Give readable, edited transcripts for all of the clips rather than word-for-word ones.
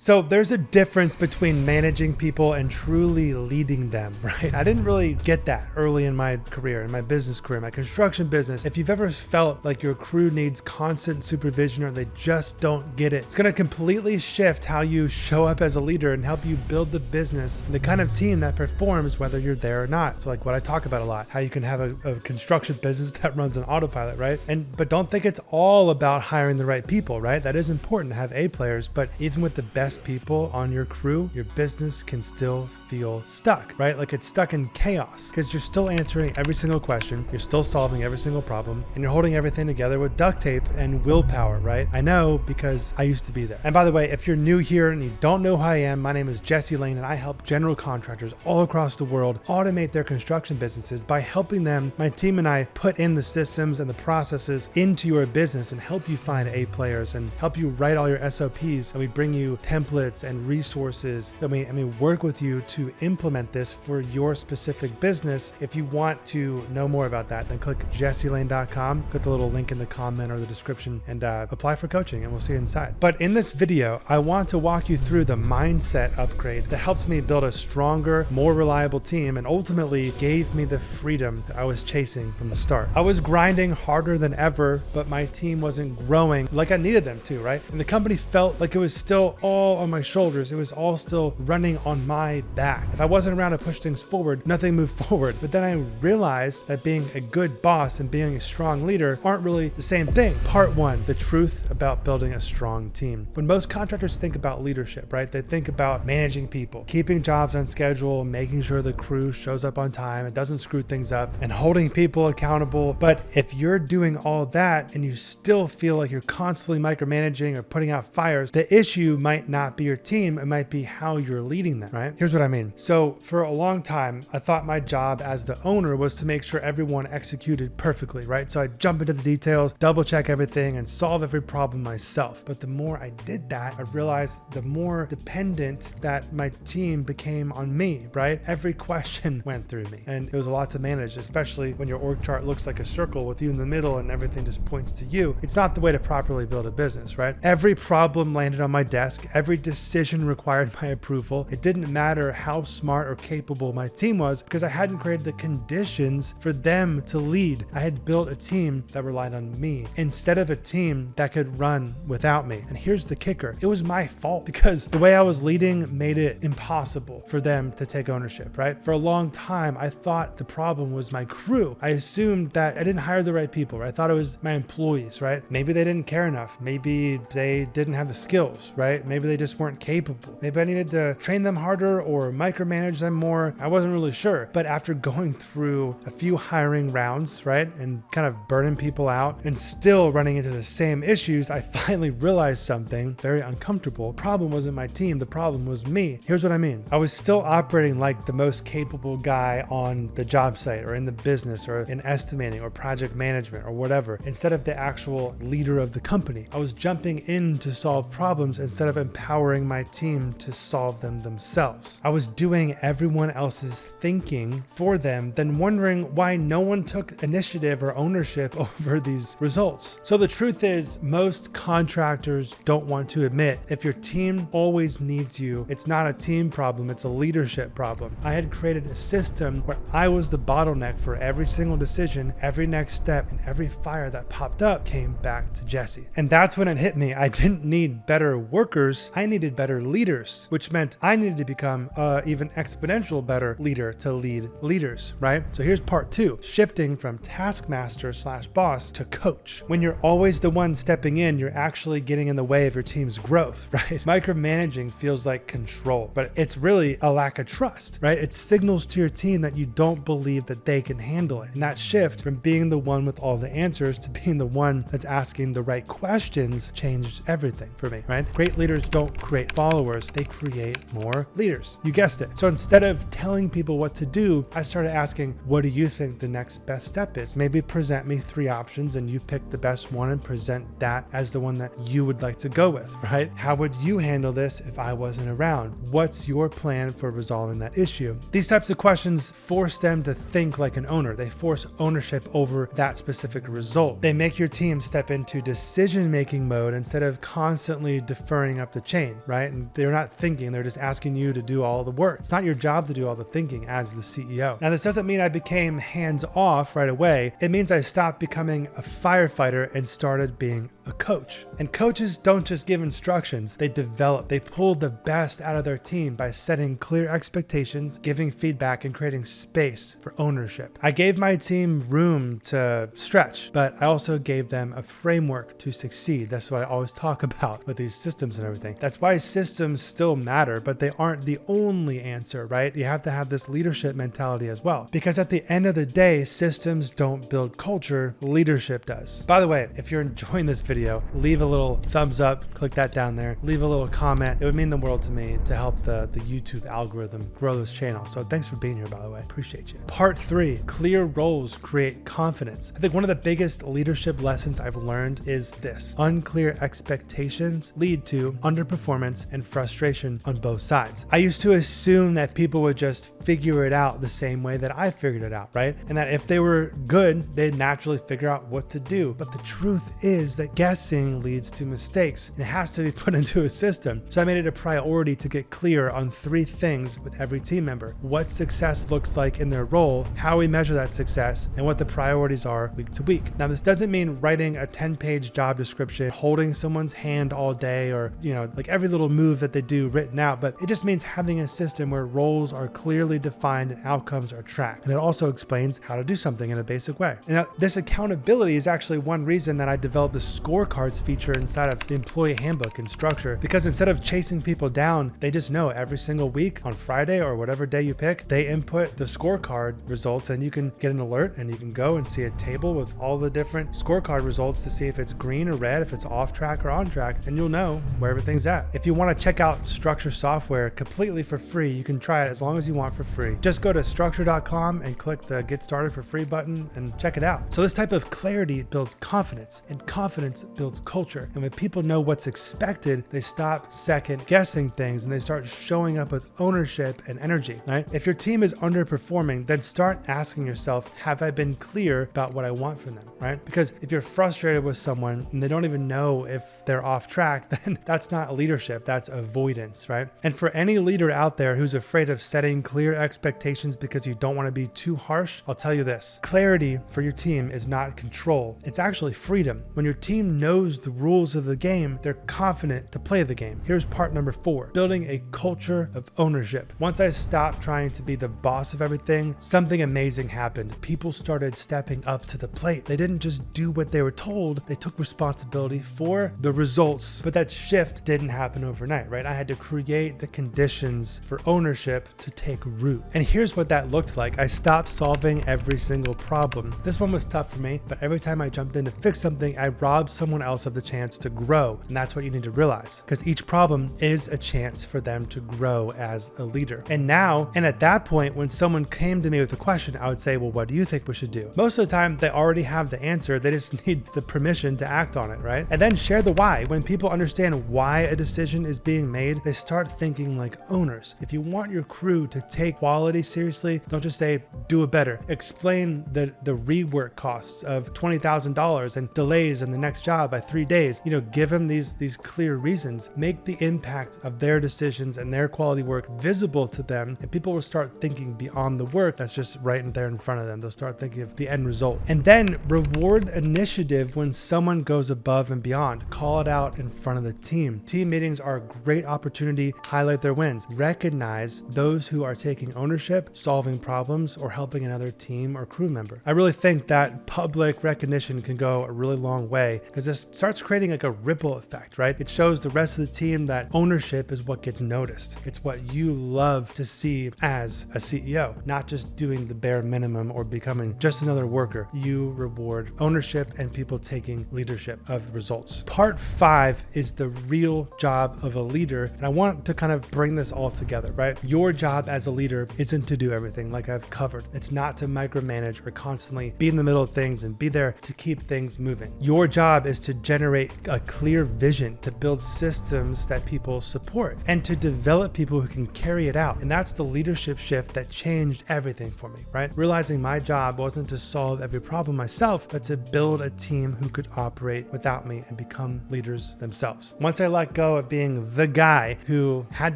So there's a difference between managing people and truly leading them, right? I didn't really get that early in my career, in my business career, my construction business. If you've ever felt like your crew needs constant supervision or they just don't get it, it's going to completely shift how you show up as a leader and help you build the business, the kind of team that performs whether you're there or not. So like what I talk about a lot, how you can have a construction business that runs on autopilot, right? But don't think it's all about hiring the right people, right? That is important to have A players, but even with the best people on your crew, your business can still feel stuck, right? Like it's stuck in chaos because you're still answering every single question, you're still solving every single problem, and you're holding everything together with duct tape and willpower, right? I know because I used to be there. And by the way, if you're new here and you don't know who I am, my name is Jesse Lane and I help general contractors all across the world automate their construction businesses by helping them, my team and I, put in the systems and the processes into your business and help you find A players and help you write all your SOPs. And we bring you templates and resources. I mean, work with you to implement this for your specific business. If you want to know more about that, then click jesselane.com, click the little link in the comment or the description and apply for coaching and we'll see you inside. But in this video, I want to walk you through the mindset upgrade that helps me build a stronger, more reliable team and ultimately gave me the freedom that I was chasing from the start. I was grinding harder than ever, but my team wasn't growing like I needed them to, right? And the company felt like it was still all on my shoulders. It was all still running on my back. If I wasn't around to push things forward, nothing moved forward. But then I realized that being a good boss and being a strong leader aren't really the same thing. Part 1, the truth about building a strong team. When most contractors think about leadership, right? They think about managing people, keeping jobs on schedule, making sure the crew shows up on time, it doesn't screw things up, and holding people accountable. But if you're doing all that and you still feel like you're constantly micromanaging or putting out fires, the issue might not be your team, it might be how you're leading them, right? Here's what I mean. So for a long time, I thought my job as the owner was to make sure everyone executed perfectly, right? So I'd jump into the details, double check everything, and solve every problem myself. But the more I did that, I realized the more dependent that my team became on me, right? Every question went through me. And it was a lot to manage, especially when your org chart looks like a circle with you in the middle and everything just points to you. It's not the way to properly build a business, right? Every problem landed on my desk. Every decision required my approval. It didn't matter how smart or capable my team was because I hadn't created the conditions for them to lead. I had built a team that relied on me instead of a team that could run without me. And here's the kicker. It was my fault because the way I was leading made it impossible for them to take ownership, right? For a long time, I thought the problem was my crew. I assumed that I didn't hire the right people, right? I thought it was my employees, right? Maybe they didn't care enough. Maybe they didn't have the skills, right? Maybe they just weren't capable. Maybe I needed to train them harder or micromanage them more. I wasn't really sure. But after going through a few hiring rounds, right, and kind of burning people out and still running into the same issues, I finally realized something very uncomfortable. The problem wasn't my team. The problem was me. Here's what I mean. I was still operating like the most capable guy on the job site or in the business or in estimating or project management or whatever, instead of the actual leader of the company. I was jumping in to solve problems instead of empowering my team to solve them themselves. I was doing everyone else's thinking for them, then wondering why no one took initiative or ownership over these results. So the truth is, most contractors don't want to admit if your team always needs you, it's not a team problem, it's a leadership problem. I had created a system where I was the bottleneck for every single decision, every next step, and every fire that popped up came back to Jesse. And that's when it hit me. I didn't need better workers, I needed better leaders, which meant I needed to become even exponential better leader to lead leaders, right? So here's part 2, shifting from taskmaster / boss to coach. When you're always the one stepping in, you're actually getting in the way of your team's growth, right? Micromanaging feels like control, but it's really a lack of trust, right? It signals to your team that you don't believe that they can handle it. And that shift from being the one with all the answers to being the one that's asking the right questions changed everything for me, right? Great leaders don't create followers, they create more leaders. You guessed it. So instead of telling people what to do, I started asking, what do you think the next best step is? Maybe present me 3 options and you pick the best one and present that as the one that you would like to go with, right? How would you handle this if I wasn't around? What's your plan for resolving that issue? These types of questions force them to think like an owner. They force ownership over that specific result. They make your team step into decision-making mode instead of constantly deferring up the chain, right? And they're not thinking, they're just asking you to do all the work. It's not your job to do all the thinking as the CEO. Now, this doesn't mean I became hands off right away. It means I stopped becoming a firefighter and started being a coach. And coaches don't just give instructions, they develop. They pull the best out of their team by setting clear expectations, giving feedback, and creating space for ownership. I gave my team room to stretch, but I also gave them a framework to succeed. That's what I always talk about with these systems and everything. That's why systems still matter, but they aren't the only answer, right? You have to have this leadership mentality as well. Because at the end of the day, systems don't build culture, leadership does. By the way, if you're enjoying this video, leave a little thumbs up, click that down there, leave a little comment. It would mean the world to me to help the YouTube algorithm grow this channel. So thanks for being here, by the way. Appreciate you. Part 3, clear roles create confidence. I think one of the biggest leadership lessons I've learned is this: unclear expectations lead to underperformance and frustration on both sides. I used to assume that people would just figure it out the same way that I figured it out, right? And that if they were good, they'd naturally figure out what to do. But the truth is that guessing leads to mistakes, and it has to be put into a system. So I made it a priority to get clear on 3 things with every team member: what success looks like in their role, how we measure that success, and what the priorities are week to week. Now, this doesn't mean writing a 10-page job description, holding someone's hand all day, or, like every little move that they do written out, but it just means having a system where roles are clearly defined and outcomes are tracked. And it also explains how to do something in a basic way. And now, this accountability is actually one reason that I developed the scorecards feature inside of the employee handbook in Structure, because instead of chasing people down, they just know every single week on Friday or whatever day you pick, they input the scorecard results, and you can get an alert and you can go and see a table with all the different scorecard results to see if it's green or red, if it's off track or on track, and you'll know where everything's at. If you want to check out Structure Software completely for free, you can try it as long as you want for free. Just go to structure.com and click the Get Started for Free button and check it out. So this type of clarity builds confidence, and confidence builds culture. And when people know what's expected, they stop second guessing things and they start showing up with ownership and energy, right? If your team is underperforming, then start asking yourself, have I been clear about what I want from them, right? Because if you're frustrated with someone and they don't even know if they're off track, then that's not leadership, that's avoidance, right? And for any leader out there who's afraid of setting clear expectations because you don't want to be too harsh, I'll tell you this: clarity for your team is not control, it's actually freedom. When your team knows the rules of the game, they're confident to play the game. Here's part number 4, building a culture of ownership. Once I stopped trying to be the boss of everything, something amazing happened. People started stepping up to the plate. They didn't just do what they were told, they took responsibility for the results. But that shift didn't happen overnight, right? I had to create the conditions for ownership to take root. And here's what that looked like. I stopped solving every single problem. This one was tough for me, but every time I jumped in to fix something, I robbed someone else of the chance to grow. And that's what you need to realize, because each problem is a chance for them to grow as a leader. And at that point, when someone came to me with a question, I would say, well, what do you think we should do? Most of the time, they already have the answer. They just need the permission to act on it, right? And then share the why. When people understand why a decision is being made, they start thinking like owners. If you want your crew to take quality seriously, don't just say, do it better. Explain the rework costs of $20,000 and delays in the next job by 3 days. Give them these clear reasons. Make the impact of their decisions and their quality work visible to them, and people will start thinking beyond the work that's just right there in front of them. They'll start thinking of the end result. And then reward initiative when someone goes above and beyond. Call it out in front of the team. Team meetings are a great opportunity to highlight their wins. Recognize those who are taking ownership, solving problems, or helping another team or crew member. I really think that public recognition can go a really long way, because this starts creating like a ripple effect, right? It shows the rest of the team that ownership is what gets noticed. It's what you love to see as a CEO, not just doing the bare minimum or becoming just another worker. You reward ownership and people taking leadership of results. Part 5 is the real job of a leader. And I want to kind of bring this all together, right? Your job as a leader isn't to do everything like I've covered. It's not to micromanage or constantly be in the middle of things and be there to keep things moving. Your job is to generate a clear vision, to build systems that people support, and to develop people who can carry it out. And that's the leadership shift that changed everything for me, right? Realizing my job wasn't to solve every problem myself, but to build a team who could operate without me and become leaders themselves. Once I let go of being the guy who had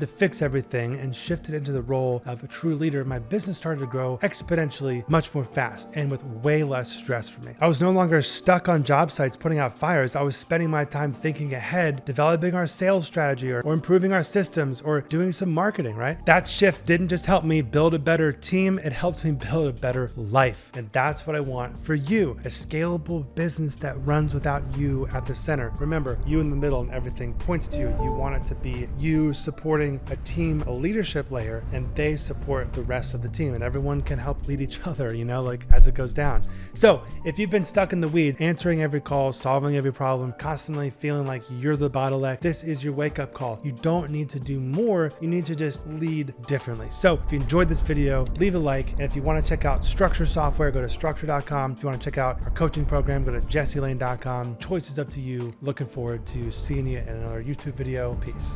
to fix everything and shifted into the role of a true leader, my business started to grow exponentially much more fast and with way less stress for me. I was no longer stuck on job sites putting out fires. I was spending my time thinking ahead, developing our sales strategy or improving our systems or doing some marketing, right? That shift didn't just help me build a better team, it helps me build a better life. And that's what I want for you, a scalable business that runs without you at the center. Remember, you in the middle and everything points to you. You want it to be you supporting a team, a leadership layer, and they support the rest of the team, and everyone can help lead each other, like as it goes down. So if you've been stuck in the weeds, answering every call, solving every problem, constantly feeling like you're the bottleneck, this is your wake-up call. You don't need to do more, you need to just lead differently. So if you enjoyed this video, leave a like, and if you want to check out Structure Software, go to structure.com. If you want to check out our coaching program, go to jesselane.com. Choice is up to you. Looking forward to seeing you in another YouTube video. Peace.